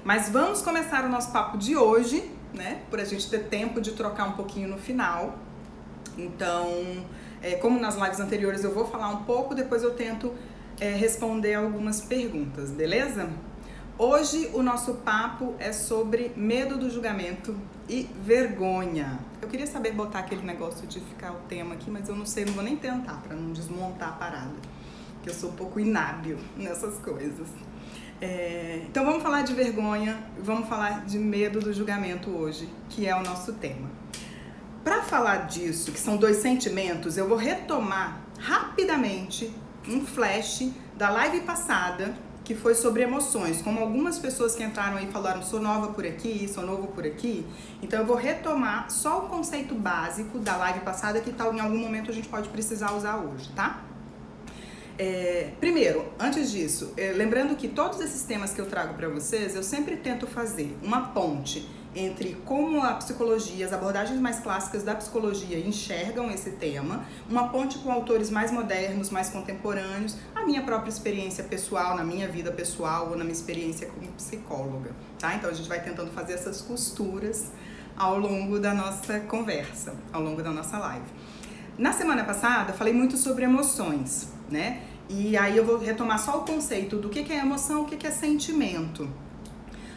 Mas vamos começar o nosso papo de hoje, né? Por a gente ter tempo de trocar um pouquinho no final. Então, como nas lives anteriores eu vou falar um pouco, depois eu tento responder algumas perguntas, beleza? Hoje o nosso papo é sobre medo do julgamento e vergonha. Eu queria saber botar aquele negócio de ficar o tema aqui, mas eu não sei, não vou nem tentar para não desmontar a parada, que eu sou um pouco inábil nessas coisas. Então vamos falar de vergonha, vamos falar de medo do julgamento hoje, que é o nosso tema. Para falar disso, que são dois sentimentos, eu vou retomar rapidamente um flash da live passada, que foi sobre emoções. Como algumas pessoas que entraram aí falaram, sou nova por aqui, sou novo por aqui, então eu vou retomar só o conceito básico da live passada, que tal em algum momento a gente pode precisar usar hoje, tá? Primeiro, antes disso, lembrando que todos esses temas que eu trago para vocês, eu sempre tento fazer uma ponte entre como a psicologia, as abordagens mais clássicas da psicologia enxergam esse tema, uma ponte com autores mais modernos, mais contemporâneos, a minha própria experiência pessoal, na minha vida pessoal ou na minha experiência como psicóloga, tá? Então a gente vai tentando fazer essas costuras ao longo da nossa conversa, ao longo da nossa live. Na semana passada, falei muito sobre emoções, né? E aí eu vou retomar só o conceito do que é emoção, o que é sentimento.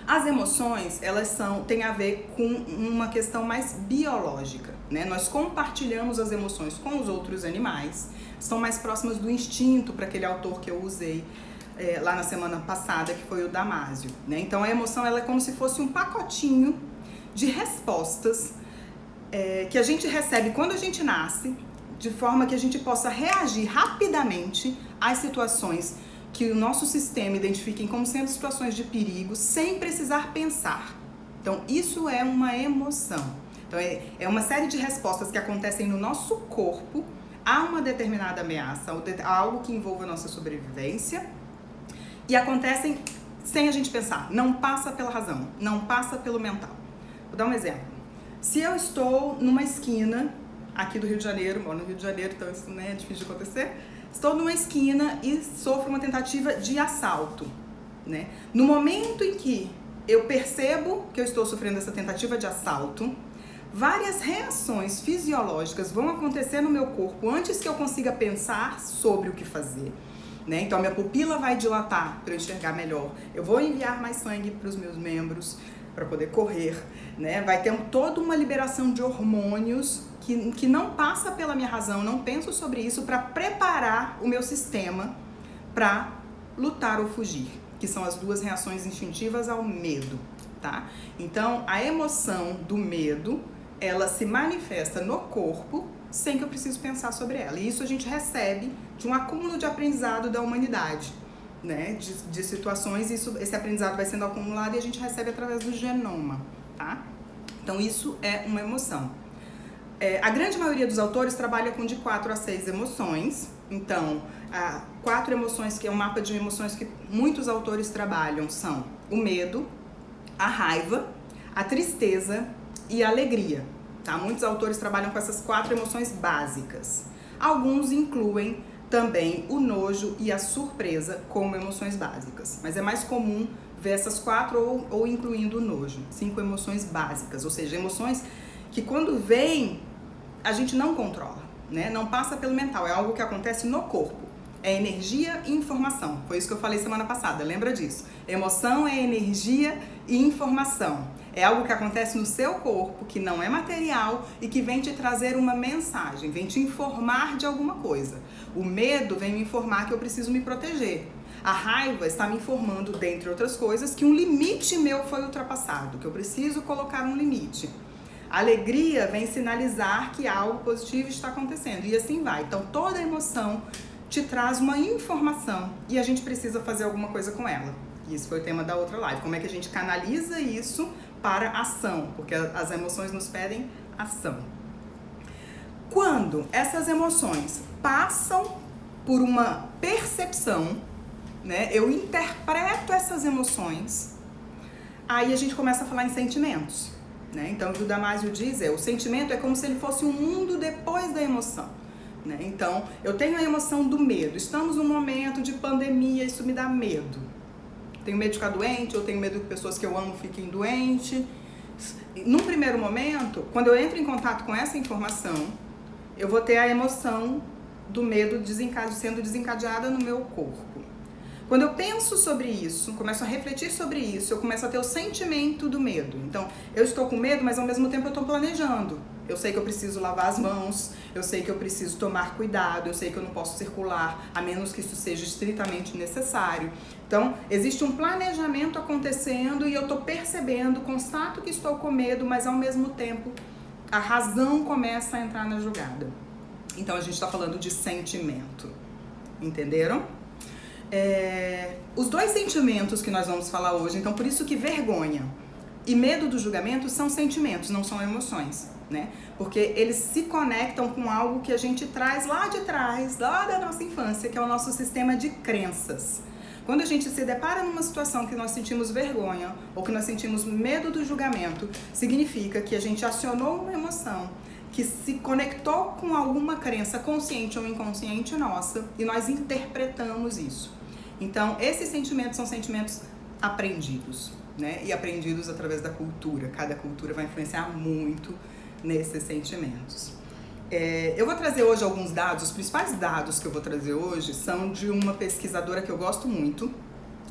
As emoções, elas têm a ver com uma questão mais biológica, né? Nós compartilhamos as emoções com os outros animais, são mais próximas do instinto, para aquele autor que eu usei lá na semana passada, que foi o Damásio, né? Então a emoção, ela é como se fosse um pacotinho de respostas que a gente recebe quando a gente nasce, de forma que a gente possa reagir rapidamente às situações que o nosso sistema identifiquem como sendo situações de perigo, sem precisar pensar. Então, isso é uma emoção. Então, é uma série de respostas que acontecem no nosso corpo a uma determinada ameaça, a algo que envolva a nossa sobrevivência, e acontecem sem a gente pensar. Não passa pela razão, não passa pelo mental. Vou dar um exemplo. Se eu estou numa esquina aqui do Rio de Janeiro, moro no Rio de Janeiro, então isso é difícil de acontecer. Estou numa esquina e sofro uma tentativa de assalto, né? No momento em que eu percebo que eu estou sofrendo essa tentativa de assalto, várias reações fisiológicas vão acontecer no meu corpo antes que eu consiga pensar sobre o que fazer, né? Então a minha pupila vai dilatar para eu enxergar melhor. Eu vou enviar mais sangue para os meus membros para poder correr, né? Vai ter toda uma liberação de hormônios que não passa pela minha razão, não penso sobre isso, para preparar o meu sistema para lutar ou fugir, que são as duas reações instintivas ao medo, tá? Então, a emoção do medo, ela se manifesta no corpo sem que eu precise pensar sobre ela. E isso a gente recebe de um acúmulo de aprendizado da humanidade, né? De situações, esse aprendizado vai sendo acumulado e a gente recebe através do genoma, tá? Então, isso é uma emoção. A grande maioria dos autores trabalha com de 4 a 6 emoções. Então, 4 emoções, que é um mapa de emoções que muitos autores trabalham, são o medo, a raiva, a tristeza e a alegria, tá? Muitos autores trabalham com essas 4 emoções básicas. Alguns incluem também o nojo e a surpresa como emoções básicas, mas é mais comum ver essas 4 ou incluindo o nojo, 5 emoções básicas, ou seja, emoções que quando vêm a gente não controla, né? Não passa pelo mental, é algo que acontece no corpo. É energia e informação. Foi isso que eu falei semana passada, lembra disso? Emoção é energia e informação. É algo que acontece no seu corpo, que não é material e que vem te trazer uma mensagem, vem te informar de alguma coisa. O medo vem me informar que eu preciso me proteger. A raiva está me informando, dentre outras coisas, que um limite meu foi ultrapassado, que eu preciso colocar um limite. A alegria vem sinalizar que algo positivo está acontecendo e assim vai. Então toda emoção te traz uma informação e a gente precisa fazer alguma coisa com ela. Isso foi o tema da outra live. Como é que a gente canaliza isso para ação? Porque as emoções nos pedem ação. Quando essas emoções passam por uma percepção, né? Eu interpreto essas emoções, aí a gente começa a falar em sentimentos. Né? Então, o que o Damásio diz o sentimento é como se ele fosse um mundo depois da emoção. Né? Então, eu tenho a emoção do medo. Estamos num momento de pandemia, isso me dá medo. Tenho medo de ficar doente, eu tenho medo que pessoas que eu amo fiquem doentes. Num primeiro momento, quando eu entro em contato com essa informação, eu vou ter a emoção do medo sendo desencadeada no meu corpo. Quando eu penso sobre isso, começo a refletir sobre isso, eu começo a ter o sentimento do medo. Então, eu estou com medo, mas ao mesmo tempo eu estou planejando. Eu sei que eu preciso lavar as mãos, eu sei que eu preciso tomar cuidado, eu sei que eu não posso circular, a menos que isso seja estritamente necessário. Então, existe um planejamento acontecendo e eu estou percebendo, constato que estou com medo, mas ao mesmo tempo a razão começa a entrar na jogada. Então, a gente está falando de sentimento. Entenderam? Os dois sentimentos que nós vamos falar hoje, então por isso que vergonha e medo do julgamento são sentimentos, não são emoções, né? Porque eles se conectam com algo que a gente traz lá de trás, lá da nossa infância, que é o nosso sistema de crenças. Quando a gente se depara numa situação que nós sentimos vergonha ou que nós sentimos medo do julgamento, significa que a gente acionou uma emoção que se conectou com alguma crença consciente ou inconsciente nossa e nós interpretamos isso. Então, esses sentimentos são sentimentos aprendidos, né? E aprendidos através da cultura. Cada cultura vai influenciar muito nesses sentimentos. Eu vou trazer hoje alguns dados. Os principais dados que eu vou trazer hoje são de uma pesquisadora que eu gosto muito,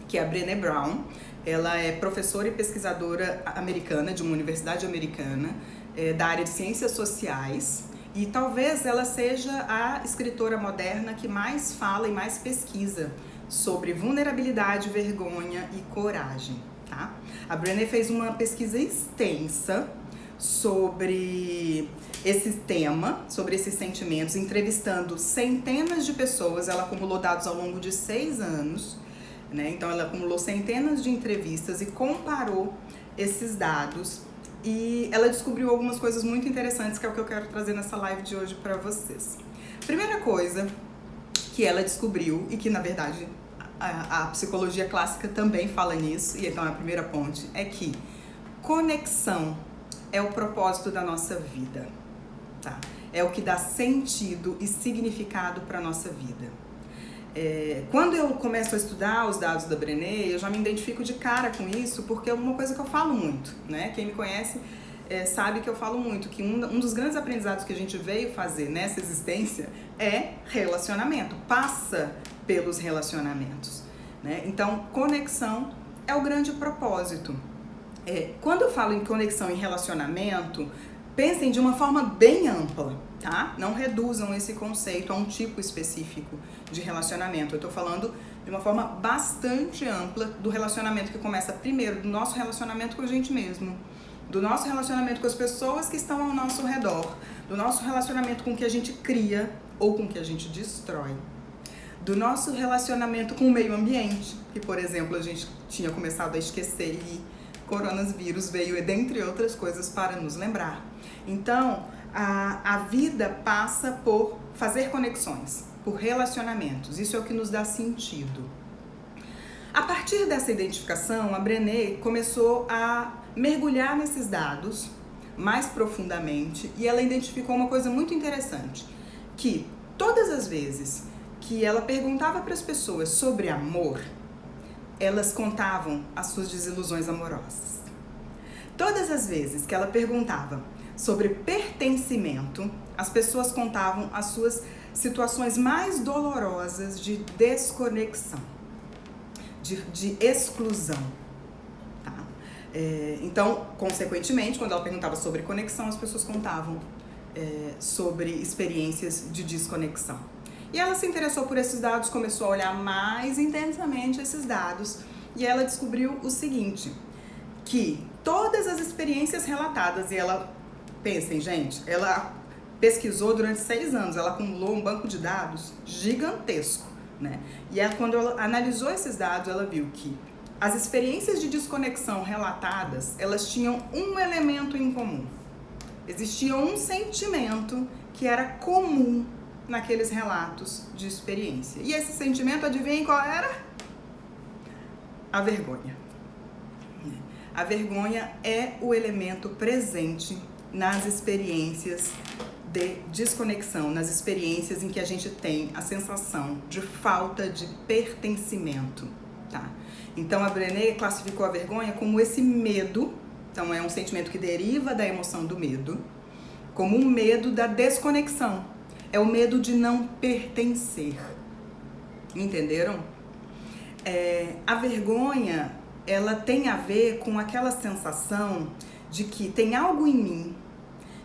que é a Brené Brown. Ela é professora e pesquisadora americana, de uma universidade americana, da área de ciências sociais. E talvez ela seja a escritora moderna que mais fala e mais pesquisa sobre vulnerabilidade, vergonha e coragem, tá? A Brené fez uma pesquisa extensa sobre esse tema, sobre esses sentimentos, entrevistando centenas de pessoas. Ela acumulou dados ao longo de 6 anos, né? Então ela acumulou centenas de entrevistas e comparou esses dados e ela descobriu algumas coisas muito interessantes, que é o que eu quero trazer nessa live de hoje para vocês. Primeira coisa que ela descobriu, e que na verdade a psicologia clássica também fala nisso, e então é a primeira ponte, é que conexão é o propósito da nossa vida, tá? É o que dá sentido e significado para a nossa vida. Quando eu começo a estudar os dados da Brené, eu já me identifico de cara com isso, porque é uma coisa que eu falo muito, né? Quem me conhece sabe que eu falo muito, que um dos grandes aprendizados que a gente veio fazer nessa existência é relacionamento, passa pelos relacionamentos, né? Então, conexão é o grande propósito. Quando eu falo em conexão e relacionamento, pensem de uma forma bem ampla, tá? Não reduzam esse conceito a um tipo específico de relacionamento. Eu tô falando de uma forma bastante ampla do relacionamento que começa primeiro do nosso relacionamento com a gente mesmo, do nosso relacionamento com as pessoas que estão ao nosso redor, do nosso relacionamento com o que a gente cria ou com o que a gente destrói, do nosso relacionamento com o meio ambiente, que, por exemplo, a gente tinha começado a esquecer e coronavírus veio, dentre outras coisas, para nos lembrar. Então, a vida passa por fazer conexões, por relacionamentos. Isso é o que nos dá sentido. A partir dessa identificação, a Brené começou a mergulhar nesses dados mais profundamente e ela identificou uma coisa muito interessante, que todas as vezes que ela perguntava para as pessoas sobre amor, elas contavam as suas desilusões amorosas. Todas as vezes que ela perguntava sobre pertencimento, as pessoas contavam as suas situações mais dolorosas de desconexão, de exclusão. Tá? Então, consequentemente, quando ela perguntava sobre conexão, as pessoas contavam sobre experiências de desconexão. E ela se interessou por esses dados, começou a olhar mais intensamente esses dados e ela descobriu o seguinte, que todas as experiências relatadas, e ela, pensem gente, ela pesquisou durante 6 anos, ela acumulou um banco de dados gigantesco, né? E ela, quando ela analisou esses dados, ela viu que as experiências de desconexão relatadas, elas tinham um elemento em comum. Existia um sentimento que era comum naqueles relatos de experiência. E esse sentimento, adivinhem qual era? A vergonha. A vergonha é o elemento presente nas experiências de desconexão, nas experiências em que a gente tem a sensação de falta de pertencimento. tá? Então a Brené classificou a vergonha como esse medo, então é um sentimento que deriva da emoção do medo, como um medo da desconexão, é o medo de não pertencer, entenderam? A vergonha, ela tem a ver com aquela sensação de que tem algo em mim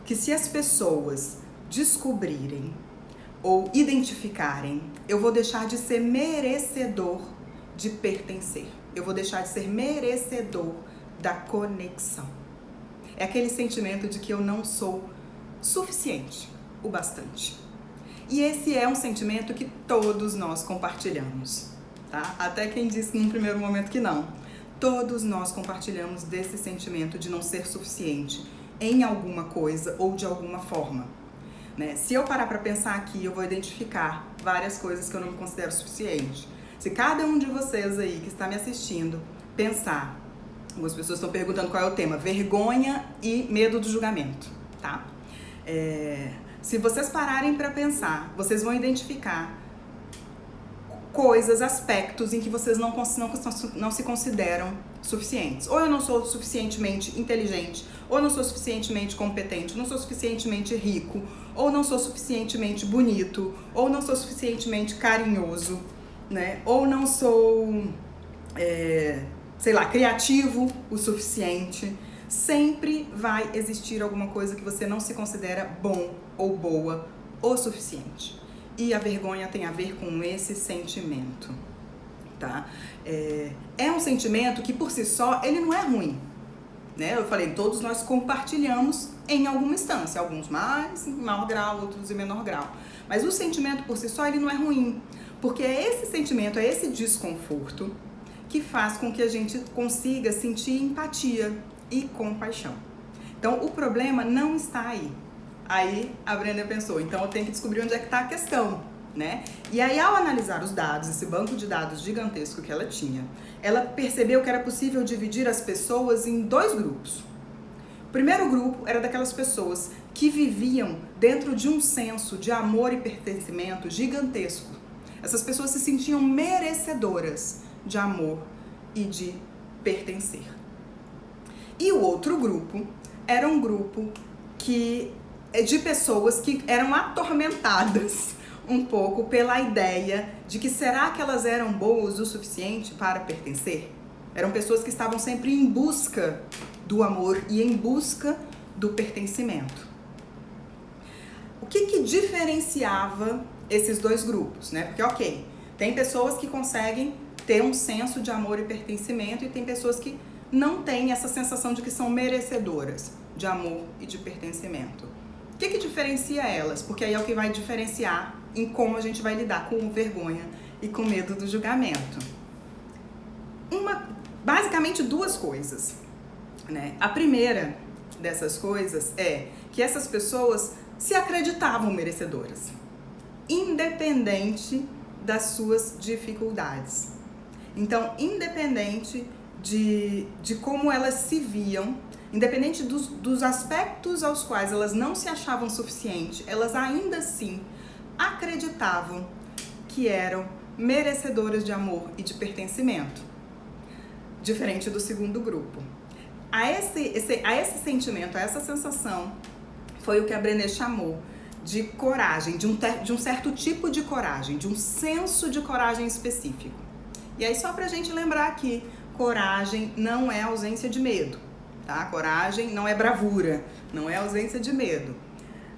que, se as pessoas descobrirem ou identificarem, eu vou deixar de ser merecedor de pertencer. Eu vou deixar de ser merecedor da conexão. É aquele sentimento de que eu não sou suficiente, o bastante. E esse é um sentimento que todos nós compartilhamos, tá? Até quem disse num primeiro momento que não. Todos nós compartilhamos desse sentimento de não ser suficiente em alguma coisa ou de alguma forma, né? Se eu parar para pensar aqui, eu vou identificar várias coisas que eu não me considero suficiente. Se cada um de vocês aí que está me assistindo pensar, algumas pessoas estão perguntando qual é o tema, vergonha e medo do julgamento, tá? Se vocês pararem para pensar, vocês vão identificar coisas, aspectos em que vocês não se consideram suficientes. Ou eu não sou suficientemente inteligente, ou eu não sou suficientemente competente, não sou suficientemente rico, ou não sou suficientemente bonito, ou não sou suficientemente carinhoso, né? Ou não sou, criativo o suficiente. Sempre vai existir alguma coisa que você não se considera bom ou boa o suficiente. E a vergonha tem a ver com esse sentimento, tá? É um sentimento que por si só, ele não é ruim, né? Eu falei, todos nós compartilhamos em alguma instância, alguns mais, em maior grau, outros em menor grau. Mas o sentimento por si só, ele não é ruim, porque é esse sentimento, é esse desconforto que faz com que a gente consiga sentir empatia e compaixão. Então, o problema não está aí. Aí a Brené pensou, então eu tenho que descobrir onde é que está a questão, né? E aí, ao analisar os dados, esse banco de dados gigantesco que ela tinha, ela percebeu que era possível dividir as pessoas em dois grupos. O primeiro grupo era daquelas pessoas que viviam dentro de um senso de amor e pertencimento gigantesco. Essas pessoas se sentiam merecedoras de amor e de pertencer. E o outro grupo era um grupo de pessoas que eram atormentadas um pouco pela ideia de que será que elas eram boas o suficiente para pertencer? Eram pessoas que estavam sempre em busca do amor e em busca do pertencimento. O que diferenciava esses dois grupos, né? Porque, ok, tem pessoas que conseguem ter um senso de amor e pertencimento e tem pessoas que não têm essa sensação de que são merecedoras de amor e de pertencimento. O que diferencia elas? Porque aí é o que vai diferenciar em como a gente vai lidar com vergonha e com medo do julgamento. Basicamente duas coisas, né? A primeira dessas coisas é que essas pessoas se acreditavam merecedoras, independente das suas dificuldades. Então, independente de como elas se viam, independente dos aspectos aos quais elas não se achavam suficientes, elas ainda assim acreditavam que eram merecedoras de amor e de pertencimento, diferente do segundo grupo. A esse sentimento, a essa sensação, foi o que a Brené chamou de coragem, de um certo tipo de coragem, de um senso de coragem específico. E aí, só pra gente lembrar aqui, coragem não é ausência de medo, tá? Coragem não é bravura, não é ausência de medo.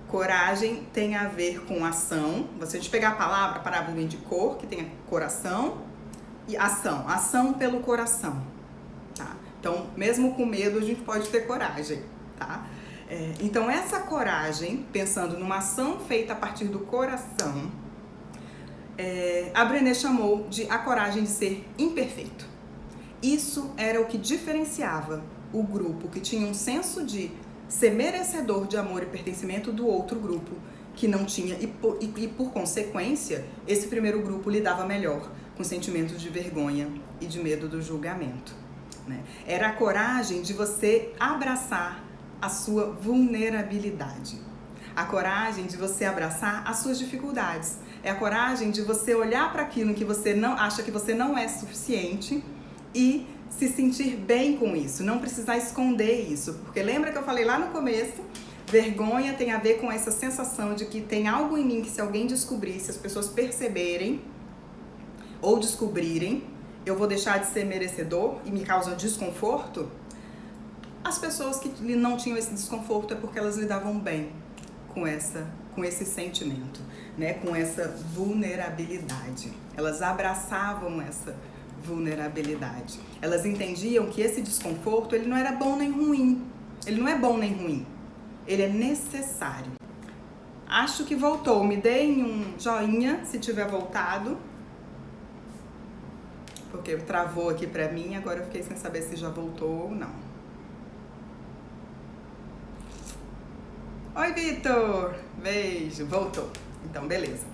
Coragem tem a ver com ação. Se a gente pegar a parábola de cor, que tem coração e ação. Ação pelo coração, tá? Então, mesmo com medo, a gente pode ter coragem, tá? Então, essa coragem, pensando numa ação feita a partir do coração, a Brené chamou de a coragem de ser imperfeito. Isso era o que diferenciava o grupo que tinha um senso de ser merecedor de amor e pertencimento do outro grupo que não tinha, e por consequência, esse primeiro grupo lidava melhor com sentimentos de vergonha e de medo do julgamento, né? Era a coragem de você abraçar a sua vulnerabilidade. A coragem de você abraçar as suas dificuldades. É a coragem de você olhar para aquilo que você não acha que você não é suficiente e se sentir bem com isso, não precisar esconder isso. Porque lembra que eu falei lá no começo, vergonha tem a ver com essa sensação de que tem algo em mim que se alguém descobrir, se as pessoas perceberem ou descobrirem, eu vou deixar de ser merecedor e me causa desconforto. As pessoas que não tinham esse desconforto é porque elas lidavam bem com esse sentimento, né? Com essa vulnerabilidade. Elas abraçavam essa vulnerabilidade. Elas entendiam que esse desconforto, ele não era bom nem ruim. Ele não é bom nem ruim. Ele é necessário. Acho que voltou. Me deem um joinha se tiver voltado. Porque travou aqui pra mim, agora eu fiquei sem saber se já voltou ou não. Oi, Vitor! Beijo, voltou. Então, beleza.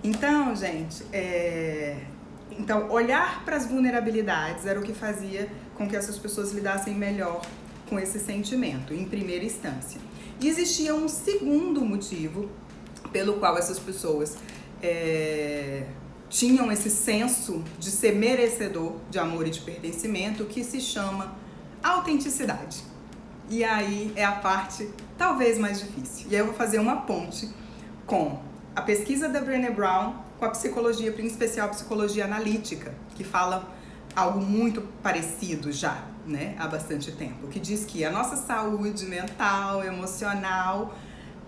Então, gente, então, olhar para as vulnerabilidades era o que fazia com que essas pessoas lidassem melhor com esse sentimento, em primeira instância. E existia um segundo motivo pelo qual essas pessoas tinham esse senso de ser merecedor de amor e de pertencimento, que se chama autenticidade. E aí é a parte talvez mais difícil. E aí eu vou fazer uma ponte com a pesquisa da Brené Brown com a psicologia, em especial a psicologia analítica, que fala algo muito parecido já, né, há bastante tempo, que diz que a nossa saúde mental, emocional,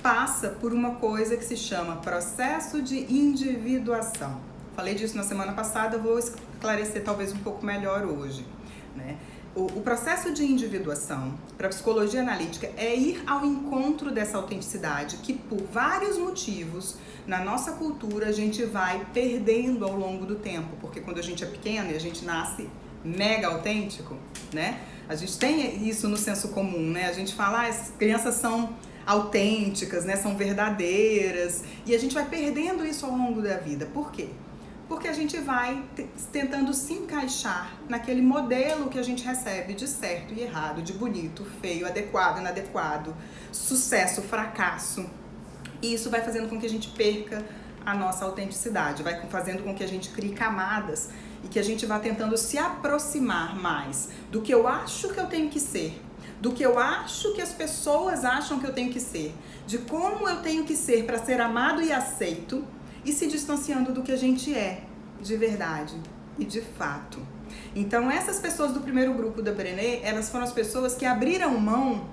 passa por uma coisa que se chama processo de individuação. Falei disso na semana passada, eu vou esclarecer talvez um pouco melhor hoje, né? O processo de individuação para a psicologia analítica é ir ao encontro dessa autenticidade que, por vários motivos, na nossa cultura a gente vai perdendo ao longo do tempo, porque quando a gente é pequeno e a gente nasce mega autêntico, né? A gente tem isso no senso comum, né? A gente fala, as crianças são autênticas, né? São verdadeiras, e a gente vai perdendo isso ao longo da vida. Por quê? Porque a gente vai tentando se encaixar naquele modelo que a gente recebe de certo e errado, de bonito, feio, adequado, inadequado, sucesso, fracasso. E isso vai fazendo com que a gente perca a nossa autenticidade, vai fazendo com que a gente crie camadas e que a gente vá tentando se aproximar mais do que eu acho que eu tenho que ser, do que eu acho que as pessoas acham que eu tenho que ser, de como eu tenho que ser para ser amado e aceito, e se distanciando do que a gente é, de verdade e de fato. Então, essas pessoas do primeiro grupo da Brené, elas foram as pessoas que abriram mão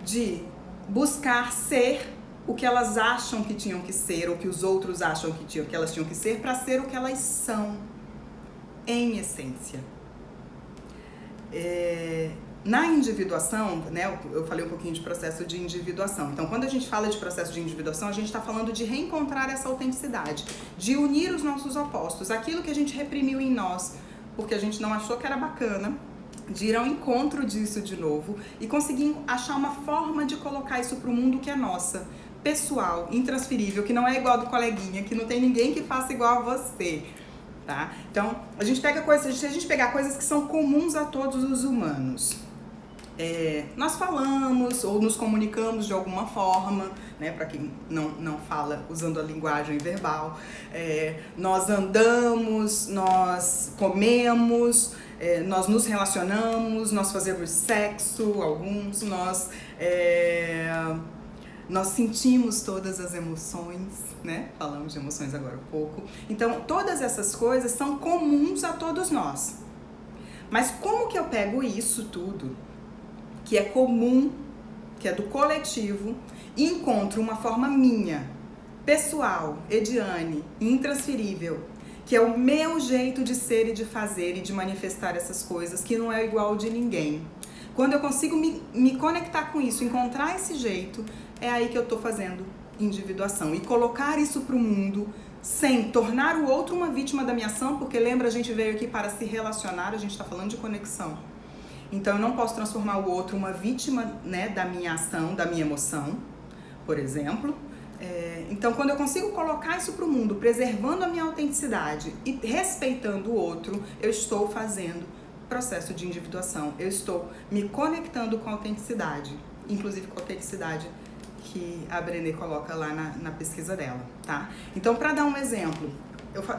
de buscar ser o que elas acham que tinham que ser, ou que os outros acham que elas tinham que ser, para ser o que elas são, em essência. Na individuação, né, eu falei um pouquinho de processo de individuação. Então, quando a gente fala de processo de individuação, a gente está falando de reencontrar essa autenticidade, de unir os nossos opostos, aquilo que a gente reprimiu em nós, porque a gente não achou que era bacana, de ir ao encontro disso de novo e conseguir achar uma forma de colocar isso para o mundo que é nossa, pessoal, intransferível, que não é igual do coleguinha, que não tem ninguém que faça igual a você. Tá? Então, a gente pega coisas, se a gente pegar coisas que são comuns a todos os humanos, nós falamos ou nos comunicamos de alguma forma, né, para quem não fala usando a linguagem verbal, nós andamos, nós comemos, nós nos relacionamos, nós fazemos sexo, alguns, nós sentimos todas as emoções, né? Falamos de emoções agora um pouco. Então, todas essas coisas são comuns a todos nós. Mas como que eu pego isso tudo, que é comum, que é do coletivo, e encontro uma forma minha, pessoal, Ediane, intransferível, que é o meu jeito de ser e de fazer e de manifestar essas coisas, que não é igual de ninguém. Quando eu consigo me conectar com isso, encontrar esse jeito, é aí que eu tô fazendo individuação. E colocar isso pro mundo sem tornar o outro uma vítima da minha ação, porque lembra, a gente veio aqui para se relacionar, a gente tá falando de conexão. Então eu não posso transformar o outro uma vítima, né, da minha ação, da minha emoção, por exemplo. Então quando eu consigo colocar isso pro mundo, preservando a minha autenticidade e respeitando o outro, eu estou fazendo processo de individuação. Eu estou me conectando com a autenticidade, inclusive com a autenticidade que a Brené coloca lá na pesquisa dela, tá? Então, para dar um exemplo,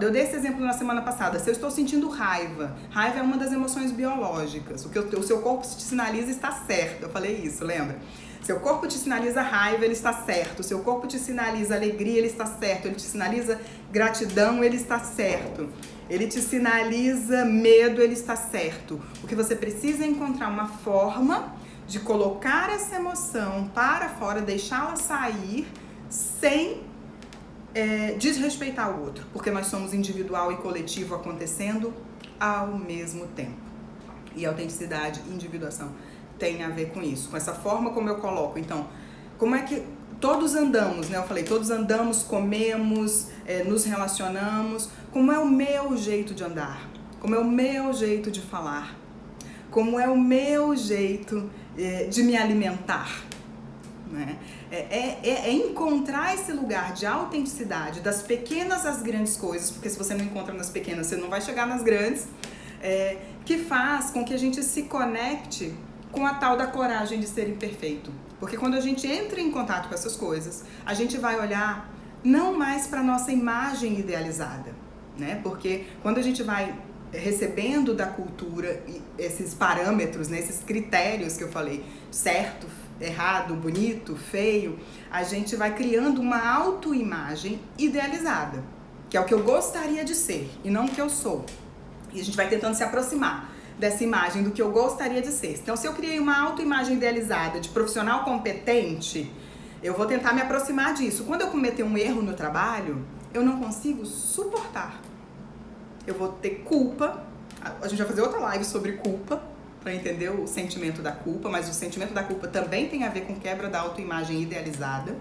eu dei esse exemplo na semana passada. Se eu estou sentindo raiva é uma das emoções biológicas. O que o seu corpo te sinaliza está certo. Eu falei isso, lembra? Seu corpo te sinaliza raiva, ele está certo. Seu corpo te sinaliza alegria, ele está certo. Ele te sinaliza gratidão, ele está certo. Ele te sinaliza medo, ele está certo. O que você precisa é encontrar uma forma de colocar essa emoção para fora, deixá-la sair sem desrespeitar o outro, porque nós somos individual e coletivo acontecendo ao mesmo tempo. E autenticidade e individuação tem a ver com isso, com essa forma como eu coloco. Então, como é que todos andamos, né? Eu falei, todos andamos, comemos, nos relacionamos. Como é o meu jeito de andar? Como é o meu jeito de falar? Como é o meu jeito de me alimentar? Né? É encontrar esse lugar de autenticidade, das pequenas às grandes coisas, porque se você não encontra nas pequenas, você não vai chegar nas grandes, que faz com que a gente se conecte com a tal da coragem de ser imperfeito. Porque quando a gente entra em contato com essas coisas, a gente vai olhar não mais para a nossa imagem idealizada, né? Porque quando a gente vai recebendo da cultura esses parâmetros, né, esses critérios que eu falei, certo, errado, bonito, feio, a gente vai criando uma autoimagem idealizada, que é o que eu gostaria de ser e não o que eu sou. E a gente vai tentando se aproximar dessa imagem do que eu gostaria de ser. Então, se eu criei uma autoimagem idealizada de profissional competente, eu vou tentar me aproximar disso. Quando eu cometer um erro no trabalho, eu não consigo suportar. Eu vou ter culpa. A gente vai fazer outra live sobre culpa, para entender o sentimento da culpa, mas o sentimento da culpa também tem a ver com quebra da autoimagem idealizada,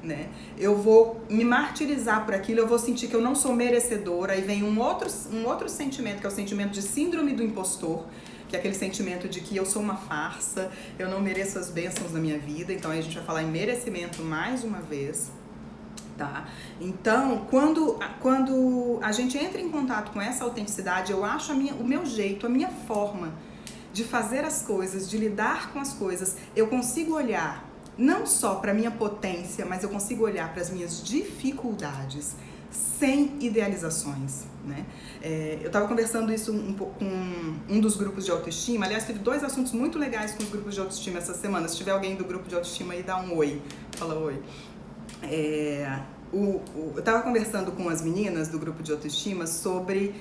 né? Eu vou me martirizar por aquilo, eu vou sentir que eu não sou merecedora, aí vem um outro sentimento, que é o sentimento de síndrome do impostor, que é aquele sentimento de que eu sou uma farsa, eu não mereço as bênçãos da minha vida. Então aí a gente vai falar em merecimento mais uma vez, tá? Então, quando a gente entra em contato com essa autenticidade, eu acho o meu jeito, a minha forma de fazer as coisas, de lidar com as coisas, eu consigo olhar não só para a minha potência, mas eu consigo olhar para as minhas dificuldades sem idealizações, né? Eu estava conversando isso com um dos grupos de autoestima. Aliás, teve 2 assuntos muito legais com os grupos de autoestima essa semana. Se tiver alguém do grupo de autoestima aí, dá um oi. Fala oi. Eu estava conversando com as meninas do grupo de autoestima sobre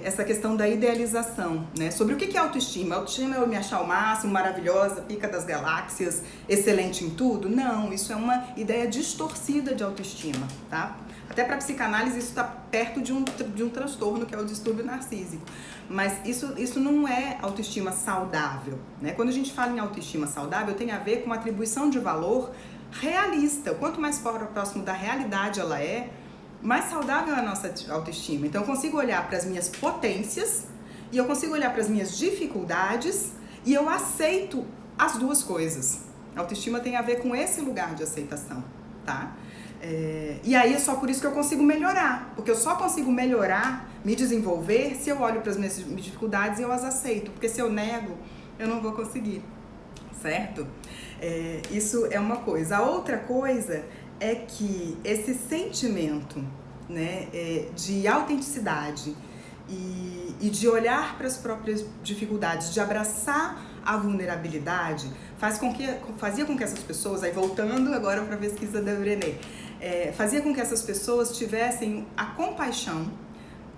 essa questão da idealização, né? Sobre o que é autoestima. Autoestima é eu me achar o máximo, maravilhosa, pica das galáxias, excelente em tudo? Não, isso é uma ideia distorcida de autoestima, tá? Até para psicanálise isso está perto de um transtorno, que é o distúrbio narcísico. Mas isso não é autoestima saudável, né? Quando a gente fala em autoestima saudável, tem a ver com uma atribuição de valor realista. Quanto mais próximo da realidade ela é, mais saudável é a nossa autoestima. Então eu consigo olhar para as minhas potências e eu consigo olhar para as minhas dificuldades e eu aceito as duas coisas. A autoestima tem a ver com esse lugar de aceitação, tá? E aí é só por isso que eu consigo melhorar, porque eu só consigo melhorar, me desenvolver, se eu olho para as minhas dificuldades e eu as aceito, porque se eu nego, eu não vou conseguir, certo? Isso é uma coisa. A outra coisa é que esse sentimento, né, de autenticidade e de olhar para as próprias dificuldades, de abraçar a vulnerabilidade, fazia com que essas pessoas, aí voltando agora para a pesquisa da Brené, fazia com que essas pessoas tivessem a compaixão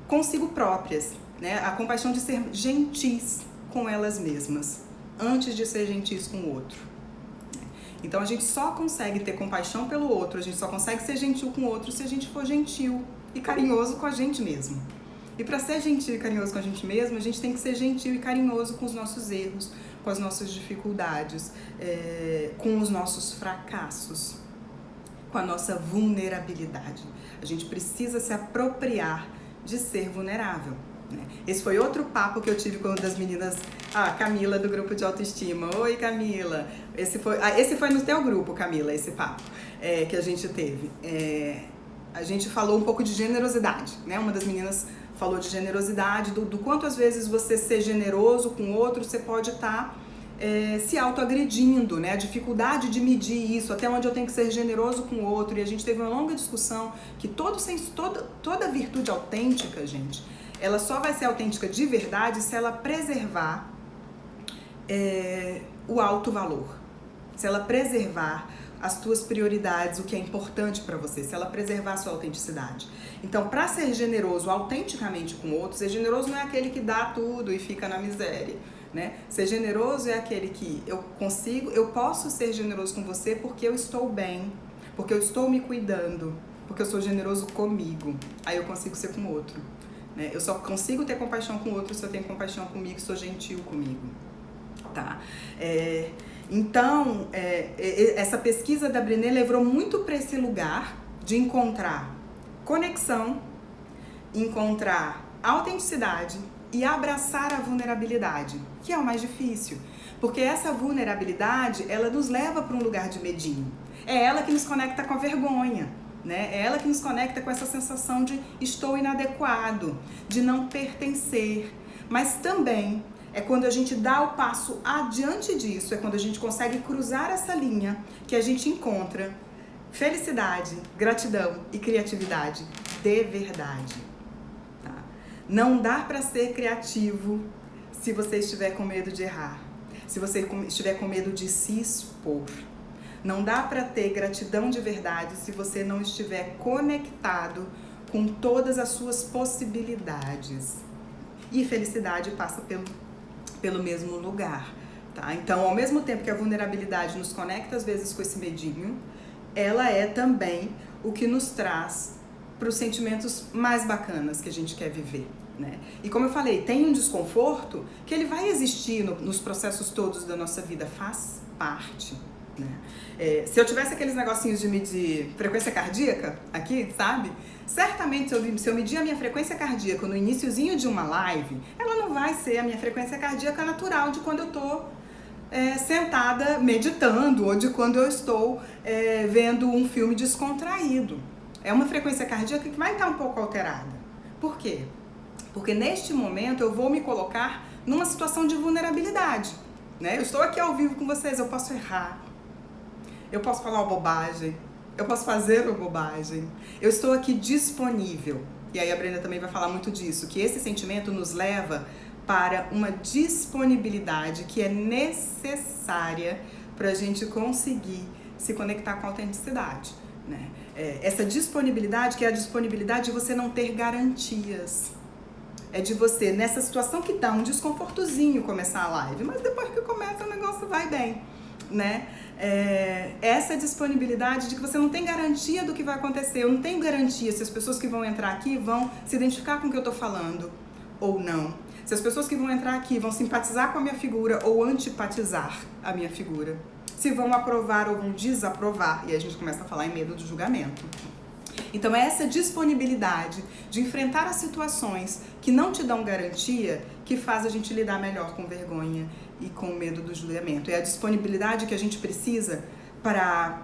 consigo próprias, né, a compaixão de ser gentis com elas mesmas, antes de ser gentis com o outro. Então a gente só consegue ter compaixão pelo outro, a gente só consegue ser gentil com o outro se a gente for gentil e carinhoso com a gente mesmo. E para ser gentil e carinhoso com a gente mesmo, a gente tem que ser gentil e carinhoso com os nossos erros, com as nossas dificuldades, com os nossos fracassos, com a nossa vulnerabilidade. A gente precisa se apropriar de ser vulnerável. Esse foi outro papo que eu tive com uma das meninas, a Camila, do grupo de autoestima. Oi, Camila. Esse foi no teu grupo, Camila, esse papo que a gente teve. A gente falou um pouco de generosidade, né? Uma das meninas falou de generosidade, do quanto às vezes você ser generoso com o outro, você pode estar se autoagredindo, né? A dificuldade de medir isso, até onde eu tenho que ser generoso com o outro. E a gente teve uma longa discussão que toda virtude autêntica, gente, ela só vai ser autêntica de verdade se ela preservar o alto valor, se ela preservar as tuas prioridades, o que é importante para você, se ela preservar a sua autenticidade. Então, para ser generoso autenticamente com outros, ser generoso não é aquele que dá tudo e fica na miséria, né? Ser generoso é aquele que eu posso ser generoso com você porque eu estou bem, porque eu estou me cuidando, porque eu sou generoso comigo, aí eu consigo ser com o outro, né? Eu só consigo ter compaixão com o outro se eu tenho compaixão comigo, sou gentil comigo, tá? Então, essa pesquisa da Brené levou muito para esse lugar de encontrar conexão, encontrar autenticidade e abraçar a vulnerabilidade, que é o mais difícil, porque essa vulnerabilidade, ela nos leva para um lugar de medinho. É ela que nos conecta com a vergonha, né? É ela que nos conecta com essa sensação de estou inadequado, de não pertencer, mas também é quando a gente dá o passo adiante disso, é quando a gente consegue cruzar essa linha que a gente encontra felicidade, gratidão e criatividade de verdade. Tá? Não dá para ser criativo se você estiver com medo de errar, se você estiver com medo de se expor. Não dá para ter gratidão de verdade se você não estiver conectado com todas as suas possibilidades. E felicidade passa pelo mesmo lugar, tá? Então, ao mesmo tempo que a vulnerabilidade nos conecta às vezes com esse medinho, ela é também o que nos traz para os sentimentos mais bacanas que a gente quer viver, né? E como eu falei, tem um desconforto que ele vai existir nos processos todos da nossa vida, faz parte, né? Se eu tivesse aqueles negocinhos de medir frequência cardíaca aqui, sabe? Certamente se eu medir a minha frequência cardíaca no iniciozinho de uma live, ela não vai ser a minha frequência cardíaca natural de quando eu tô sentada meditando ou de quando eu estou vendo um filme descontraído. É uma frequência cardíaca que vai estar um pouco alterada. Por quê? Porque neste momento eu vou me colocar numa situação de vulnerabilidade, né? Eu estou aqui ao vivo com vocês, eu posso errar, eu posso falar uma bobagem, eu posso fazer uma bobagem, eu estou aqui disponível. E aí a Brenda também vai falar muito disso, que esse sentimento nos leva para uma disponibilidade que é necessária para a gente conseguir se conectar com a autenticidade, né? Essa disponibilidade, que é a disponibilidade de você não ter garantias. É de você, nessa situação que dá um desconfortozinho começar a live, mas depois que começa o negócio vai bem, né? Essa disponibilidade de que você não tem garantia do que vai acontecer. Eu não tenho garantia se as pessoas que vão entrar aqui vão se identificar com o que eu tô falando ou não. Se as pessoas que vão entrar aqui vão simpatizar com a minha figura ou antipatizar a minha figura. Se vão aprovar ou vão desaprovar. E aí a gente começa a falar em medo do julgamento. Então é essa disponibilidade de enfrentar as situações que não te dão garantia que faz a gente lidar melhor com vergonha e com medo do julgamento. É a disponibilidade que a gente precisa para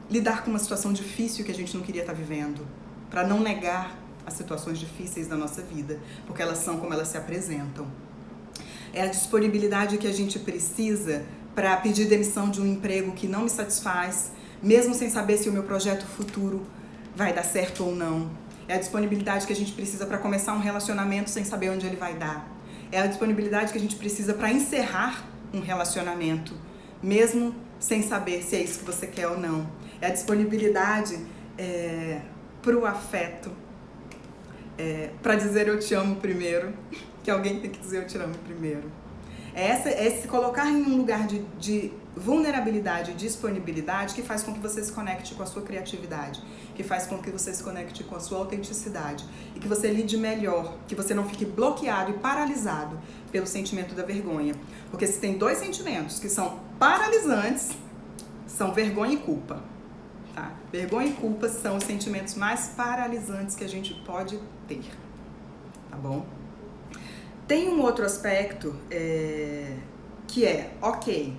lidar com uma situação difícil que a gente não queria estar vivendo, para não negar as situações difíceis da nossa vida, porque elas são como elas se apresentam. É a disponibilidade que a gente precisa para pedir demissão de um emprego que não me satisfaz, mesmo sem saber se o meu projeto futuro vai dar certo ou não. É a disponibilidade que a gente precisa para começar um relacionamento sem saber onde ele vai dar. É a disponibilidade que a gente precisa para encerrar um relacionamento, mesmo sem saber se é isso que você quer ou não. É a disponibilidade para o afeto, para dizer eu te amo primeiro, que alguém tem que dizer eu te amo primeiro. É se colocar em um lugar de vulnerabilidade e disponibilidade que faz com que você se conecte com a sua criatividade, que faz com que você se conecte com a sua autenticidade e que você lide melhor, que você não fique bloqueado e paralisado pelo sentimento da vergonha. Porque se tem dois sentimentos que são paralisantes, são vergonha e culpa. Tá? Vergonha e culpa são os sentimentos mais paralisantes que a gente pode ter, tá bom? Tem um outro aspecto que ok,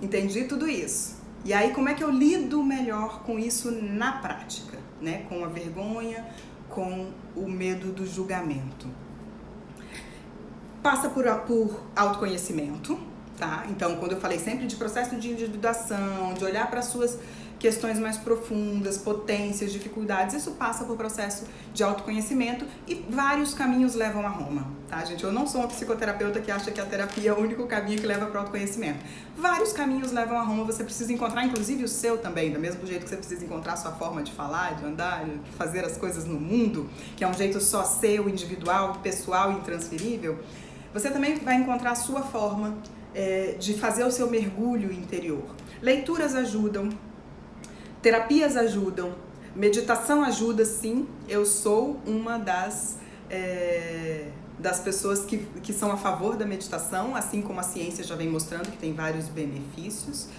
entendi tudo isso. E aí como é que eu lido melhor com isso na prática, né? Com a vergonha, com o medo do julgamento. Passa por autoconhecimento, tá? Então, quando eu falei sempre de processo de individuação, de olhar para suas questões mais profundas, potências, dificuldades, isso passa por processo de autoconhecimento e vários caminhos levam a Roma, tá, gente? Eu não sou uma psicoterapeuta que acha que a terapia é o único caminho que leva para o autoconhecimento. Vários caminhos levam a Roma, você precisa encontrar, inclusive o seu também, do mesmo jeito que você precisa encontrar a sua forma de falar, de andar, de fazer as coisas no mundo, que é um jeito só seu, individual, pessoal e intransferível. Você também vai encontrar a sua forma de fazer o seu mergulho interior. Leituras ajudam, terapias ajudam, meditação ajuda, sim. Eu sou uma das pessoas que são a favor da meditação, assim como a ciência já vem mostrando que tem vários benefícios.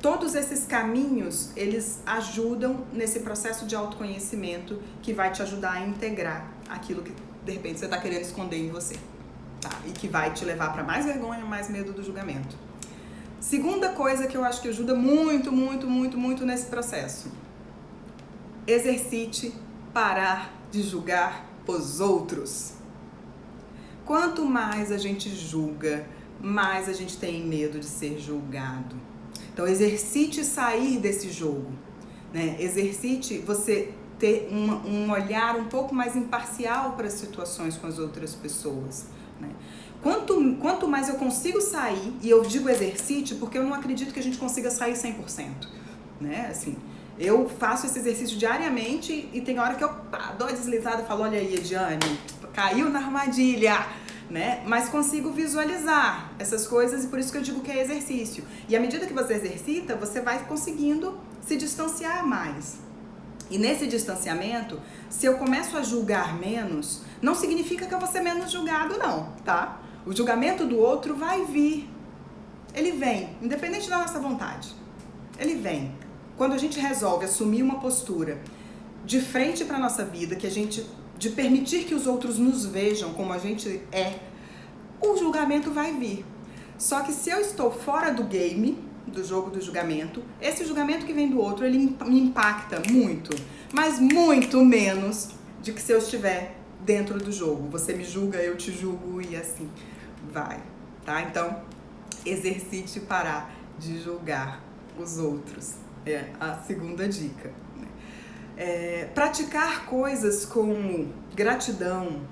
Todos esses caminhos, eles ajudam nesse processo de autoconhecimento que vai te ajudar a integrar aquilo que, de repente, você está querendo esconder em você, tá? E que vai te levar para mais vergonha, mais medo do julgamento. Segunda coisa que eu acho que ajuda muito, muito, muito, muito nesse processo. Exercite parar de julgar os outros. Quanto mais a gente julga, mais a gente tem medo de ser julgado. Então, exercite sair desse jogo, né? Exercite você ter um olhar um pouco mais imparcial para as situações com as outras pessoas, né? Quanto mais eu consigo sair, e eu digo exercite porque eu não acredito que a gente consiga sair 100%, né? Assim, eu faço esse exercício diariamente e tem hora que eu dou a deslizada e falo, olha aí, Ediane, caiu na armadilha, né? Mas consigo visualizar essas coisas e por isso que eu digo que é exercício. E à medida que você exercita, você vai conseguindo se distanciar mais. E nesse distanciamento, se eu começo a julgar menos, não significa que eu vou ser menos julgado, não, tá? O julgamento do outro vai vir. Ele vem, independente da nossa vontade. Ele vem. Quando a gente resolve assumir uma postura de frente para a nossa vida, de permitir que os outros nos vejam como a gente é, o julgamento vai vir. Só que se eu estou fora do game, do jogo do julgamento, esse julgamento que vem do outro, ele me impacta muito, mas muito menos de que se eu estiver dentro do jogo. Você me julga, eu te julgo e assim vai, tá? Então, exercite parar de julgar os outros. É a segunda dica. Praticar coisas como gratidão.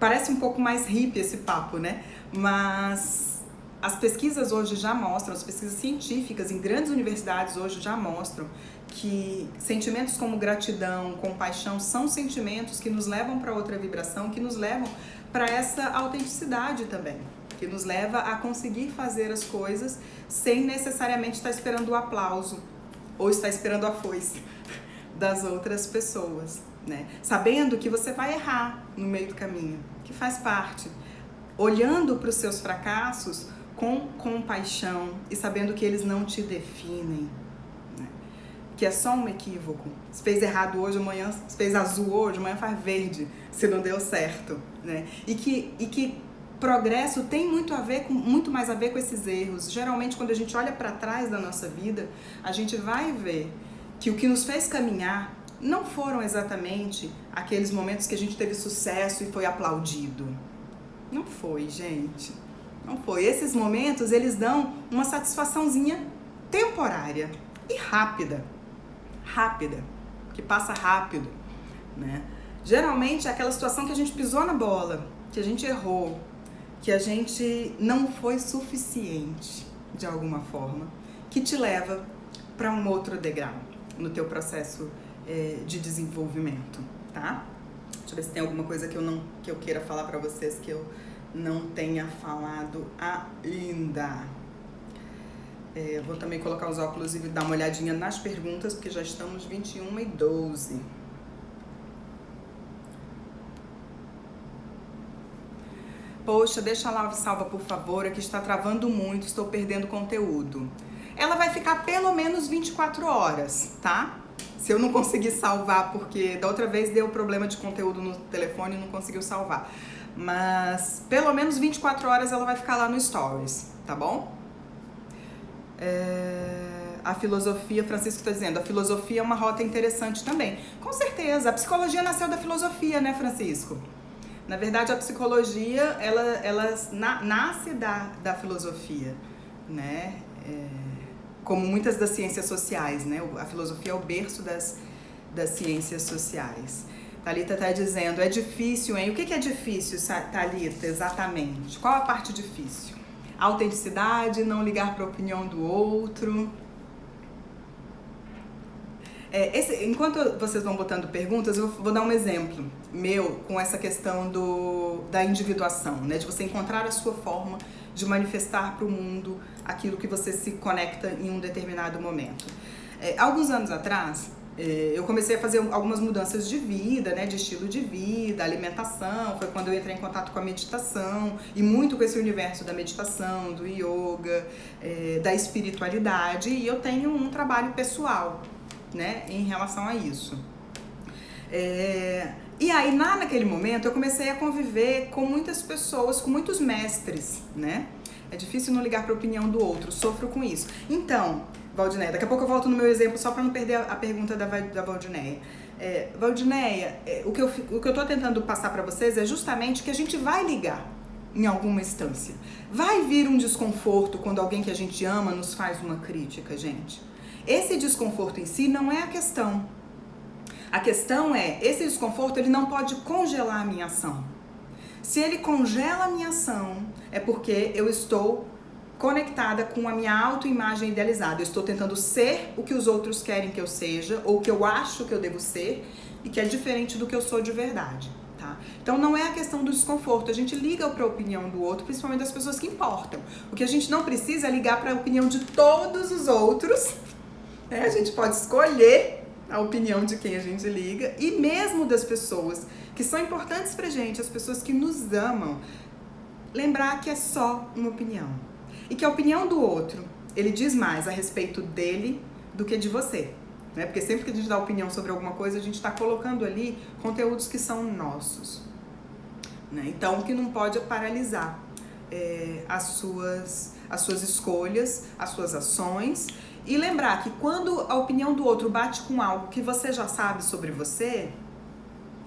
Parece um pouco mais hippie esse papo, né? Mas as pesquisas hoje já mostram, as pesquisas científicas em grandes universidades hoje já mostram que sentimentos como gratidão, compaixão são sentimentos que nos levam para outra vibração, que nos levam para essa autenticidade também, que nos leva a conseguir fazer as coisas sem necessariamente estar esperando o aplauso ou estar esperando a foice das outras pessoas, né? Sabendo que você vai errar no meio do caminho, que faz parte, olhando para os seus fracassos com compaixão e sabendo que eles não te definem, né? Que é só um equívoco. Se fez errado hoje, amanhã, se fez azul hoje, amanhã faz verde, se não deu certo, né? E que progresso tem muito mais a ver com esses erros. Geralmente, quando a gente olha para trás da nossa vida, a gente vai ver que o que nos fez caminhar não foram exatamente aqueles momentos que a gente teve sucesso e foi aplaudido. Não foi, gente. Não foi. Esses momentos, eles dão uma satisfaçãozinha temporária e rápida. Rápida. Que passa rápido, né? Geralmente é aquela situação que a gente pisou na bola, que a gente errou, que a gente não foi suficiente de alguma forma, que te leva para um outro degrau no teu processo de desenvolvimento, tá? Deixa eu ver se tem alguma coisa que eu queira falar para vocês que eu não tenha falado ainda. Vou também colocar os óculos e dar uma olhadinha nas perguntas, porque já estamos 21h12. Poxa, deixa a live salva, por favor, aqui está travando muito, estou perdendo conteúdo. Ela vai ficar pelo menos 24 horas, tá? Se eu não conseguir salvar, porque da outra vez deu problema de conteúdo no telefone e não conseguiu salvar. Mas pelo menos 24 horas ela vai ficar lá no Stories, tá bom? A filosofia, Francisco está dizendo, a filosofia é uma rota interessante também. Com certeza, a psicologia nasceu da filosofia, né, Francisco? Na verdade, a psicologia, ela nasce da filosofia, né? Como muitas das ciências sociais, né? A filosofia é o berço das ciências sociais. Thalita está dizendo, é difícil, hein? O que é difícil, Thalita, exatamente? Qual a parte difícil? A autenticidade, não ligar para a opinião do outro. Enquanto vocês vão botando perguntas, eu vou dar um exemplo meu com essa questão da individuação, né? De você encontrar a sua forma de manifestar para o mundo aquilo que você se conecta em um determinado momento. Alguns anos atrás, eu comecei a fazer algumas mudanças de vida, né? De estilo de vida, alimentação. Foi quando eu entrei em contato com a meditação e muito com esse universo da meditação, do yoga, da espiritualidade. E eu tenho um trabalho pessoal, né, em relação a isso. E aí, naquele momento, eu comecei a conviver com muitas pessoas, com muitos mestres, né? É difícil não ligar para a opinião do outro, sofro com isso. Então, Valdineia, daqui a pouco eu volto no meu exemplo só para não perder a pergunta da Valdineia. Valdineia, o que eu tô tentando passar para vocês é justamente que a gente vai ligar em alguma instância. Vai vir um desconforto quando alguém que a gente ama nos faz uma crítica, gente. Esse desconforto em si não é a questão. A questão é, esse desconforto ele não pode congelar a minha ação. Se ele congela a minha ação, é porque eu estou conectada com a minha autoimagem idealizada. Eu estou tentando ser o que os outros querem que eu seja, ou o que eu acho que eu devo ser, e que é diferente do que eu sou de verdade. Tá? Então não é a questão do desconforto, a gente liga para a opinião do outro, principalmente das pessoas que importam. O que a gente não precisa é ligar para a opinião de todos os outros. A gente pode escolher a opinião de quem a gente liga e mesmo das pessoas que são importantes pra gente, as pessoas que nos amam, lembrar que é só uma opinião. E que a opinião do outro, ele diz mais a respeito dele do que de você. Né? Porque sempre que a gente dá opinião sobre alguma coisa, a gente está colocando ali conteúdos que são nossos. Né? Então, o que não pode é paralisar as suas escolhas, as suas ações. E lembrar que quando a opinião do outro bate com algo que você já sabe sobre você,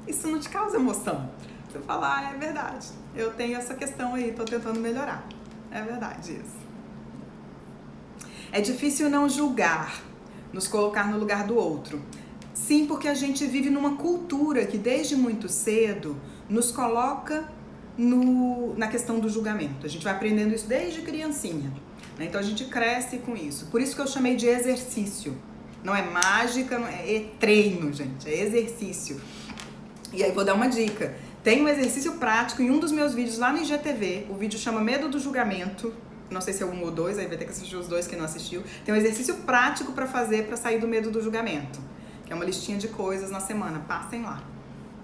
isso não te causa emoção. Você fala, é verdade, eu tenho essa questão aí, tô tentando melhorar. É verdade isso. É difícil não julgar, nos colocar no lugar do outro. Sim, porque a gente vive numa cultura que desde muito cedo nos coloca na questão do julgamento. A gente vai aprendendo isso desde criancinha. Então a gente cresce com isso. Por isso que eu chamei de exercício. Não é mágica, não é treino, gente. É exercício. E aí vou dar uma dica. Tem um exercício prático em um dos meus vídeos lá no IGTV. O vídeo chama Medo do Julgamento. Não sei se é 1 ou 2, aí vai ter que assistir os 2 quem não assistiu. Tem um exercício prático para fazer para sair do medo do julgamento. Que é uma listinha de coisas na semana. Passem lá,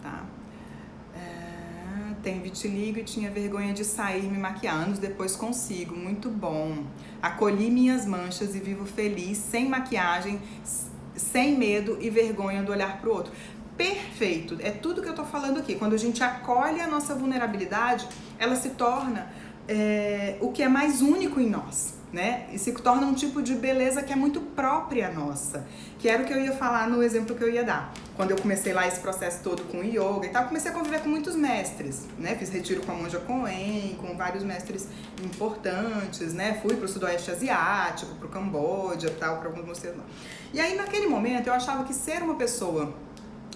tá? Tenho vitiligo e tinha vergonha de sair me maquiar. Anos depois consigo, muito bom. Acolhi minhas manchas e vivo feliz, sem maquiagem, sem medo e vergonha do olhar pro outro. Perfeito, é tudo que eu tô falando aqui. Quando a gente acolhe a nossa vulnerabilidade, ela se torna o que é mais único em nós, né? E se torna um tipo de beleza que é muito própria nossa. Que era o que eu ia falar no exemplo que eu ia dar. Quando eu comecei lá esse processo todo com yoga e tal, comecei a conviver com muitos mestres, né? Fiz retiro com a Monja Coen, com vários mestres importantes, né? Fui pro Sudoeste Asiático, pro Camboja, tal, para alguns mosteiros lá. E aí, naquele momento, eu achava que ser uma pessoa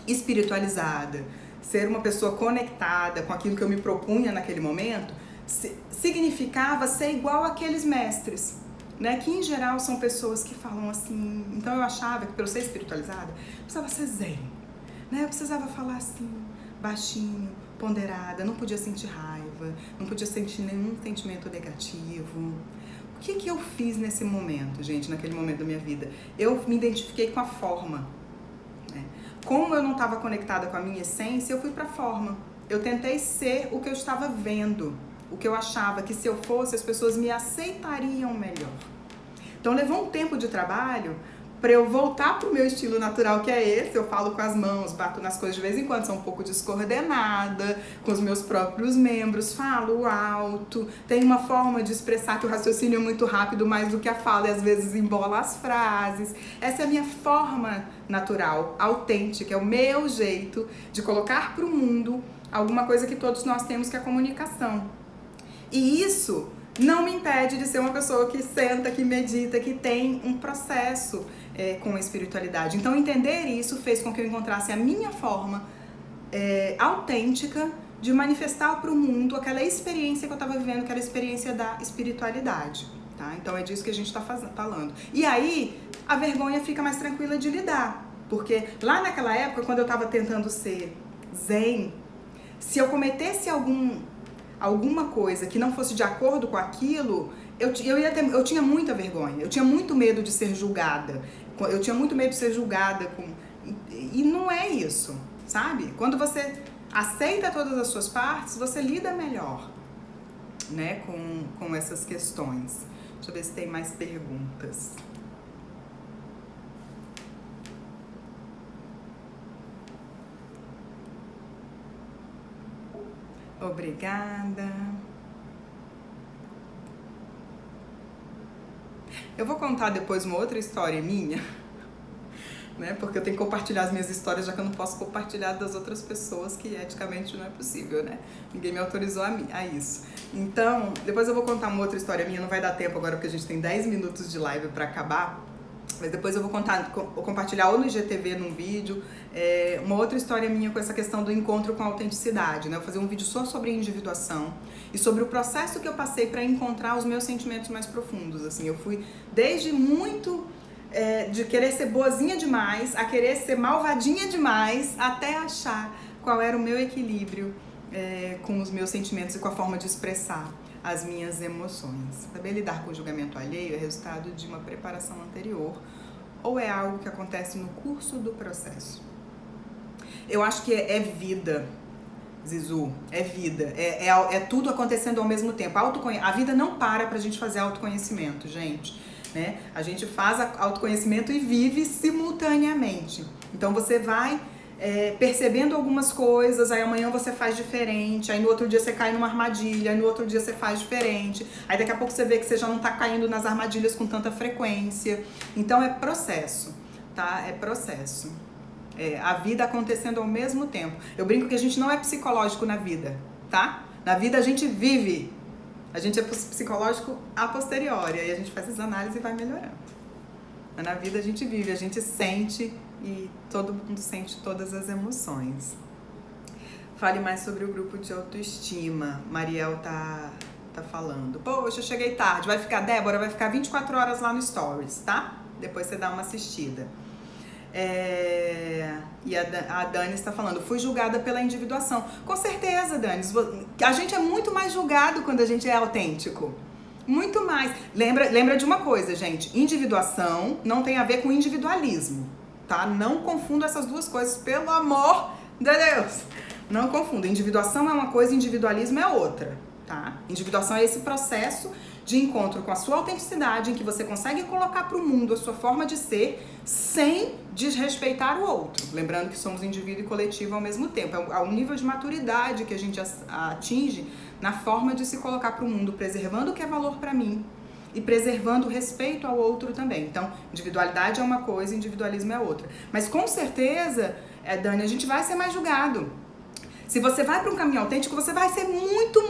espiritualizada, ser uma pessoa conectada com aquilo que eu me propunha naquele momento, significava ser igual àqueles mestres, né? Que em geral são pessoas que falam assim. Então eu achava que, pelo ser espiritualizada, eu precisava ser zen, né? Eu precisava falar assim, baixinho, ponderada, não podia sentir raiva, não podia sentir nenhum sentimento negativo. O que eu fiz nesse momento, gente, naquele momento da minha vida? Eu me identifiquei com a forma, né? Como eu não estava conectada com a minha essência, eu fui para a forma. Eu tentei ser o que eu estava vendo, o que eu achava que se eu fosse, as pessoas me aceitariam melhor. Então levou um tempo de trabalho para eu voltar pro meu estilo natural, que é esse. Eu falo com as mãos, bato nas coisas de vez em quando, sou um pouco descoordenada com os meus próprios membros, falo alto, tenho uma forma de expressar que o raciocínio é muito rápido, mais do que a fala, e às vezes embola as frases. Essa é a minha forma natural, autêntica, é o meu jeito de colocar pro mundo alguma coisa que todos nós temos, que é a comunicação. E isso não me impede de ser uma pessoa que senta, que medita, que tem um processo com a espiritualidade. Então, entender isso fez com que eu encontrasse a minha forma autêntica de manifestar para o mundo aquela experiência que eu estava vivendo, que era a experiência da espiritualidade. Tá? Então, é disso que a gente está falando. E aí, a vergonha fica mais tranquila de lidar. Porque lá naquela época, quando eu estava tentando ser zen, se eu cometesse alguma coisa que não fosse de acordo com aquilo, eu tinha muita vergonha, eu tinha muito medo de ser julgada, eu tinha muito medo de ser julgada, e não é isso, sabe? Quando você aceita todas as suas partes, você lida melhor, né, com essas questões. Deixa eu ver se tem mais perguntas. Obrigada. Eu vou contar depois uma outra história minha, né? Porque eu tenho que compartilhar as minhas histórias, já que eu não posso compartilhar das outras pessoas, que eticamente não é possível, né? Ninguém me autorizou a isso. Então, depois eu vou contar uma outra história minha, não vai dar tempo agora porque a gente tem 10 minutos de live para acabar. Mas depois eu vou compartilhar ou no IGTV, num vídeo, uma outra história minha com essa questão do encontro com a autenticidade, né? Eu vou fazer um vídeo só sobre individuação e sobre o processo que eu passei para encontrar os meus sentimentos mais profundos. Assim, eu fui desde muito de querer ser boazinha demais, a querer ser malvadinha demais, até achar qual era o meu equilíbrio com os meus sentimentos e com a forma de expressar as minhas emoções. Saber lidar com o julgamento alheio é resultado de uma preparação anterior ou é algo que acontece no curso do processo? Eu acho que é vida, Zizu, é vida, é tudo acontecendo ao mesmo tempo. A vida não para pra gente fazer autoconhecimento, gente, né? A gente faz autoconhecimento e vive simultaneamente. Então você vai percebendo algumas coisas, aí amanhã você faz diferente, aí no outro dia você cai numa armadilha, aí no outro dia você faz diferente, aí daqui a pouco você vê que você já não tá caindo nas armadilhas com tanta frequência. Então é processo, tá? É processo. A vida acontecendo ao mesmo tempo. Eu brinco que a gente não é psicológico na vida, tá? Na vida a gente vive. A gente é psicológico a posteriori, aí a gente faz as análises e vai melhorando. Mas na vida a gente vive, a gente sente e todo mundo sente todas as emoções. Fale mais sobre o grupo de autoestima. Mariel tá falando. Poxa, eu cheguei tarde. Débora, vai ficar 24 horas lá no Stories, tá? Depois você dá uma assistida. E a Dani está falando, fui julgada pela individuação. Com certeza, Dani, a gente é muito mais julgado quando a gente é autêntico. Muito mais. Lembra de uma coisa, gente, individuação não tem a ver com individualismo, tá? Não confunda essas duas coisas, pelo amor de Deus. Não confunda, individuação é uma coisa, individualismo é outra, tá? Individuação é esse processo de encontro com a sua autenticidade, em que você consegue colocar para o mundo a sua forma de ser sem desrespeitar o outro. Lembrando que somos indivíduo e coletivo ao mesmo tempo. É um nível de maturidade que a gente atinge na forma de se colocar para o mundo, preservando o que é valor para mim e preservando o respeito ao outro também. Então, individualidade é uma coisa, individualismo é outra. Mas com certeza, Dani, a gente vai ser mais julgado. Se você vai para um caminho autêntico, você vai ser muito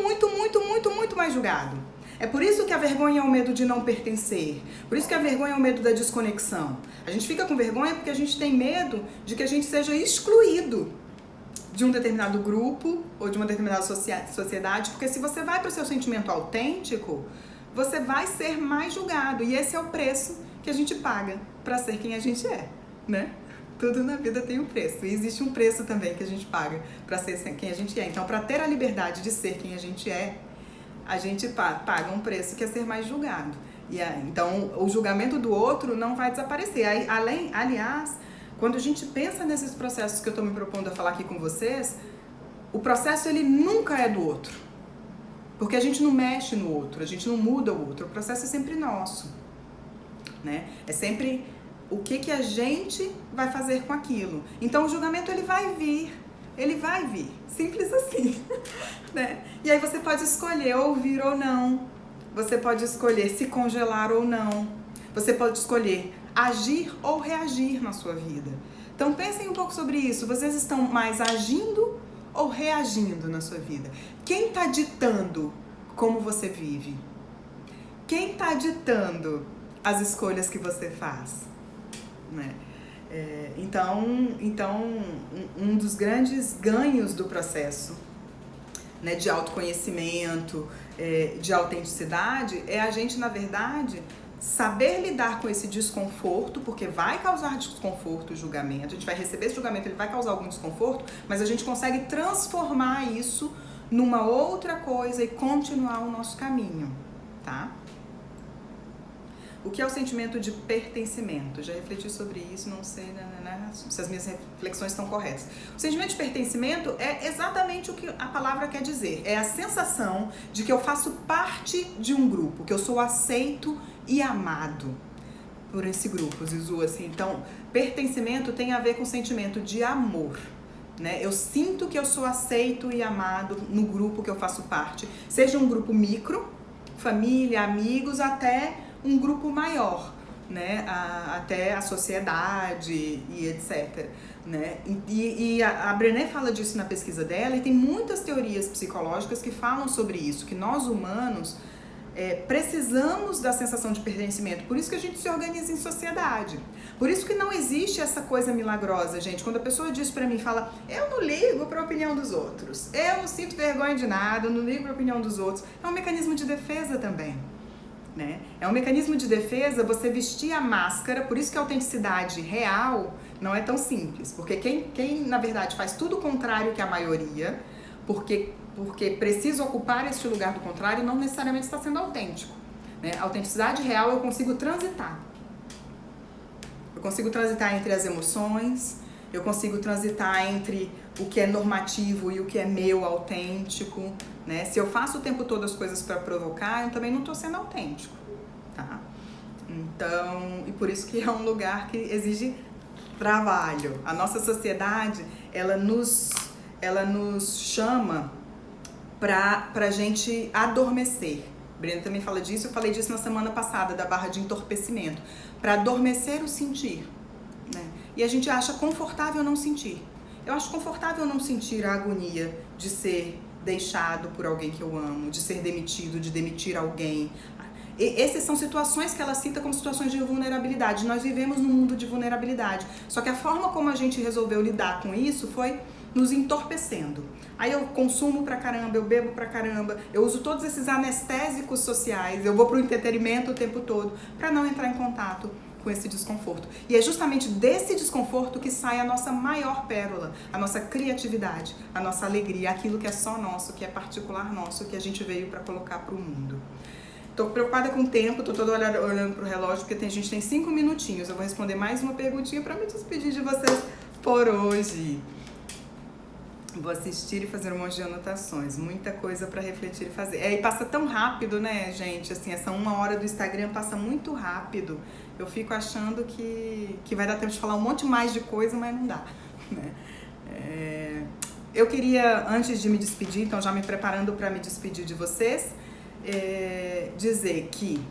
mais julgado. É por isso que a vergonha é o medo de não pertencer. Por isso que a vergonha é o medo da desconexão. A gente fica com vergonha porque a gente tem medo de que a gente seja excluído de um determinado grupo ou de uma determinada sociedade. Porque se você vai para o seu sentimento autêntico, você vai ser mais julgado. E esse é o preço que a gente paga para ser quem a gente é, né? Tudo na vida tem um preço. E existe um preço também que a gente paga para ser quem a gente é. Então, para ter a liberdade de ser quem a gente paga um preço que é ser mais julgado. Então, o julgamento do outro não vai desaparecer. Aliás, quando a gente pensa nesses processos que eu estou me propondo a falar aqui com vocês, o processo ele nunca é do outro. Porque a gente não mexe no outro, a gente não muda o outro. O processo é sempre nosso, né? É sempre o que a gente vai fazer com aquilo. Então, o julgamento ele vai vir. Simples assim, né? E aí você pode escolher ouvir ou não. Você pode escolher se congelar ou não. Você pode escolher agir ou reagir na sua vida. Então pensem um pouco sobre isso. Vocês estão mais agindo ou reagindo na sua vida? Quem está ditando como você vive? Quem está ditando as escolhas que você faz? Né? Então, um dos grandes ganhos do processo, né, de autoconhecimento, de autenticidade, é a gente, na verdade, saber lidar com esse desconforto, porque vai causar desconforto o julgamento, a gente vai receber esse julgamento, ele vai causar algum desconforto, mas a gente consegue transformar isso numa outra coisa e continuar o nosso caminho, tá? O que é o sentimento de pertencimento? Já refleti sobre isso, não sei se as minhas reflexões estão corretas. O sentimento de pertencimento é exatamente o que a palavra quer dizer. É a sensação de que eu faço parte de um grupo, que eu sou aceito e amado por esse grupo, Zizu, assim. Então, pertencimento tem a ver com o sentimento de amor, né? Eu sinto que eu sou aceito e amado no grupo que eu faço parte. Seja um grupo micro, família, amigos, até um grupo maior, né? Até a sociedade e etc. Né? E a Brené fala disso na pesquisa dela, e tem muitas teorias psicológicas que falam sobre isso, que nós humanos precisamos da sensação de pertencimento. Por isso que a gente se organiza em sociedade. Por isso que não existe essa coisa milagrosa, gente. Quando a pessoa diz pra mim, fala, eu não ligo pra opinião dos outros, eu não sinto vergonha de nada, eu não ligo pra opinião dos outros, é um mecanismo de defesa também. Né? É um mecanismo de defesa você vestir a máscara, por isso que a autenticidade real não é tão simples, porque quem na verdade faz tudo o contrário que a maioria, porque precisa ocupar este lugar do contrário, não necessariamente está sendo autêntico. Né? A autenticidade real eu consigo transitar. Eu consigo transitar entre as emoções, eu consigo transitar entre o que é normativo e o que é meu, autêntico. Né? Se eu faço o tempo todo as coisas para provocar, eu também não estou sendo autêntico, tá? Então, e por isso que é um lugar que exige trabalho. A nossa sociedade, ela nos chama pra gente adormecer. Brenda também fala disso, eu falei disso na semana passada, da barra de entorpecimento. Para adormecer o sentir, né? E a gente acha confortável não sentir. Eu acho confortável não sentir a agonia de ser deixado por alguém que eu amo, de ser demitido, de demitir alguém. Essas são situações que ela cita como situações de vulnerabilidade. Nós vivemos num mundo de vulnerabilidade. Só que a forma como a gente resolveu lidar com isso foi nos entorpecendo. Aí eu consumo pra caramba, eu bebo pra caramba, eu uso todos esses anestésicos sociais, eu vou pro entretenimento o tempo todo pra não entrar em contato com esse desconforto. E é justamente desse desconforto que sai a nossa maior pérola, a nossa criatividade, a nossa alegria, aquilo que é só nosso, que é particular nosso, que a gente veio para colocar para o mundo. Tô preocupada com o tempo, tô toda olhando pro relógio, porque a gente tem 5 minutinhos. Eu vou responder mais uma perguntinha para me despedir de vocês por hoje. Vou assistir e fazer um monte de anotações, muita coisa para refletir e fazer. E passa tão rápido, né, gente? Assim, essa 1 hora do Instagram passa muito rápido. Eu fico achando que vai dar tempo de falar um monte mais de coisa, mas não dá, né? Eu queria, antes de me despedir, então já me preparando para me despedir de vocês, dizer que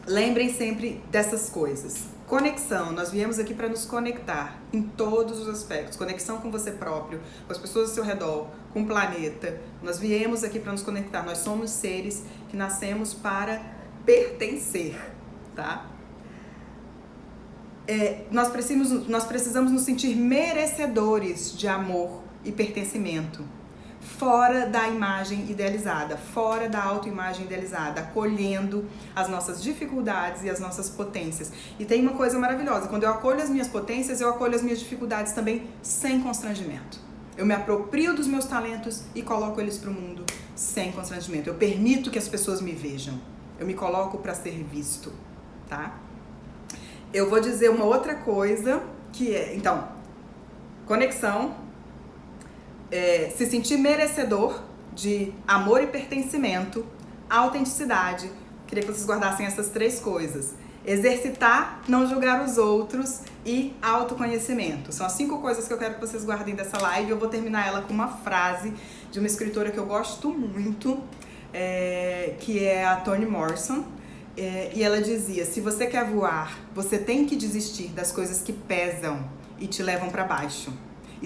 lembrem sempre dessas coisas. Conexão, nós viemos aqui para nos conectar em todos os aspectos. Conexão com você próprio, com as pessoas ao seu redor, com o planeta. Nós viemos aqui para nos conectar. Nós somos seres que nascemos para pertencer, tá? Nós precisamos nos sentir merecedores de amor e pertencimento, fora da imagem idealizada, fora da autoimagem idealizada, acolhendo as nossas dificuldades e as nossas potências. E tem uma coisa maravilhosa, quando eu acolho as minhas potências, eu acolho as minhas dificuldades também sem constrangimento. Eu me aproprio dos meus talentos e coloco eles para o mundo sem constrangimento. Eu permito que as pessoas me vejam. Eu me coloco para ser visto, tá? Eu vou dizer uma outra coisa que é, então, conexão, se sentir merecedor de amor e pertencimento, autenticidade. Queria que vocês guardassem essas 3 coisas. Exercitar, não julgar os outros e autoconhecimento. São as 5 coisas que eu quero que vocês guardem dessa live. Eu vou terminar ela com uma frase de uma escritora que eu gosto muito, que é a Toni Morrison. E ela dizia, se você quer voar, você tem que desistir das coisas que pesam e te levam para baixo.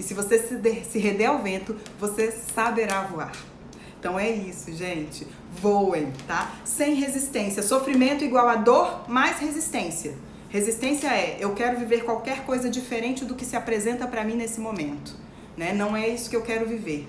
E se você se render ao vento, você saberá voar. Então é isso, gente. Voem, tá? Sem resistência. Sofrimento igual a dor mais resistência. Resistência é, eu quero viver qualquer coisa diferente do que se apresenta pra mim nesse momento, né? Não é isso que eu quero viver.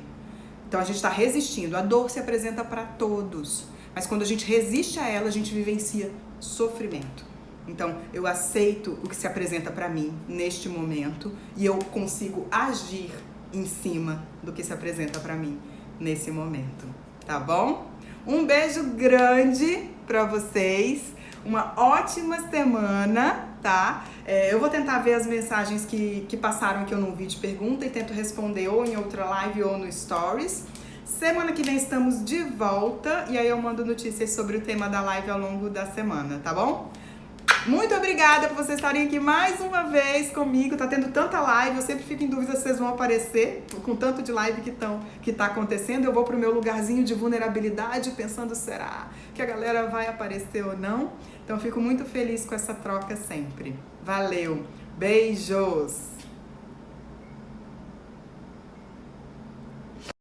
Então a gente está resistindo. A dor se apresenta para todos, mas quando a gente resiste a ela, a gente vivencia sofrimento. Então eu aceito o que se apresenta para mim neste momento e eu consigo agir em cima do que se apresenta para mim nesse momento, tá bom? Um beijo grande para vocês. Uma ótima semana, tá? Eu vou tentar ver as mensagens que passaram que eu não vi de pergunta e tento responder ou em outra live ou no Stories. Semana que vem estamos de volta e aí eu mando notícias sobre o tema da live ao longo da semana, tá bom? Muito obrigada por vocês estarem aqui mais uma vez comigo. Tá tendo tanta live, eu sempre fico em dúvida se vocês vão aparecer com tanto de live que tá acontecendo. Eu vou pro meu lugarzinho de vulnerabilidade pensando, será que a galera vai aparecer ou não? Então eu fico muito feliz com essa troca sempre. Valeu, beijos!